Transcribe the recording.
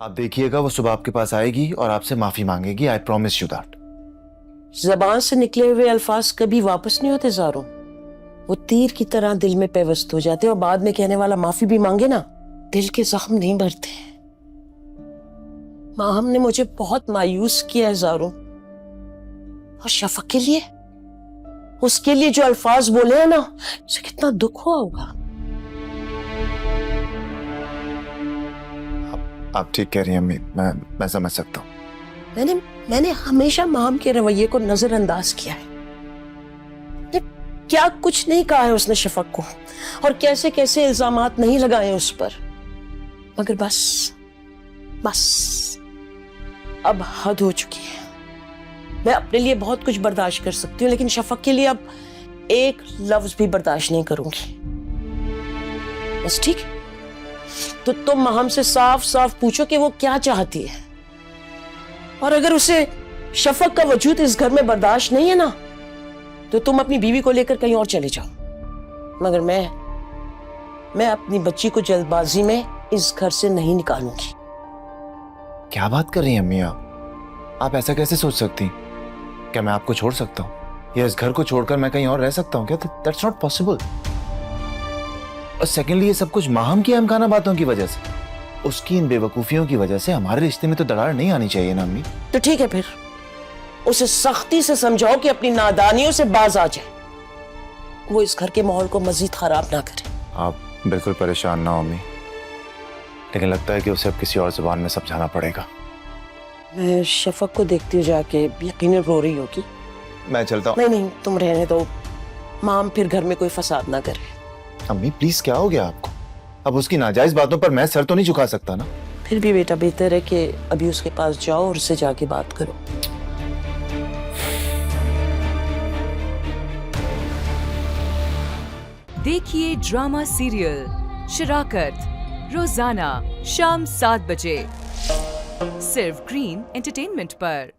आप देखिएगा वो सुबह आपके पास आएगी और आपसे माफी मांगेगी। I promise you that. जबान से निकले हुए अल्फाज कभी वापस नहीं होते ज़ारो। वो तीर की तरह दिल में पेवस्त हो जाते और बाद में कहने वाला माफी भी मांगे ना, दिल के जख्म नहीं भरते। माहम ने मुझे बहुत मायूस किया है ज़ारो। और शफक के लिए, उसके लिए जो अल्फाज बोले हैं ना, उसे कितना दुख हुआ होगा। आप ठीक कह रही हैं अम्मी, मैं समझ सकता हूँ। मैंने हमेशा माहम के रवैये को नजरअंदाज किया है। क्या कुछ नहीं कहा है उसने शफक को, और कैसे कैसे इल्जामात नहीं लगाए उस पर, मगर बस अब हद हो चुकी है। मैं अपने लिए बहुत कुछ बर्दाश्त कर सकती हूँ, लेकिन शफक के लिए अब एक लफ्ज भी बर्दाश्त नहीं करूंगी। बस ठीक है, तो तुम माहम से साफ साफ पूछो कि वो क्या चाहती है, और अगर उसे शफक का वजूद इस घर में बर्दाश्त नहीं है ना, तो तुम अपनी बीवी को लेकर कहीं और चले जाओ। मगर मैं अपनी बच्ची को जल्दबाजी में इस घर से नहीं निकालूंगी। क्या बात कर रही हैं अम्मी आप ऐसा कैसे सोच सकती? क्या मैं आपको छोड़ सकता हूँ, या इस घर को छोड़कर मैं कहीं और रह सकता हूँ क्या? That's not possible. और सेकेंडली, ये सब कुछ माहम की अहमखाना बातों की वजह से, उसकी इन बेवकूफियों की वजह से हमारे रिश्ते में तो दरार नहीं आनी चाहिए ना अम्मी। तो ठीक है, फिर उसे सख्ती से समझाओ कि अपनी नादानियों से बाज आ जाए, वो इस घर के माहौल को मजीद खराब ना करे। आप बिल्कुल परेशान ना हो अम्मी, लेकिन लगता है कि उसे अब किसी और जुबान में समझाना पड़ेगा। मैं शफक को देखती हूँ जाके, यकीनन रो रही होगी। मैं चलता हूँ। नहीं, तुम रहने दो, माम फिर घर में कोई फसाद ना करे। अम्मी प्लीज, क्या हो गया आपको? अब उसकी नाजायज बातों पर मैं सर तो नहीं झुका सकता ना। फिर भी बेटा, बेहतर है कि अभी उसके पास जाओ और उससे जाके बात करो। देखिए ड्रामा सीरियल शराकत रोजाना शाम 7 बजे सिर्फ ग्रीन एंटरटेनमेंट पर।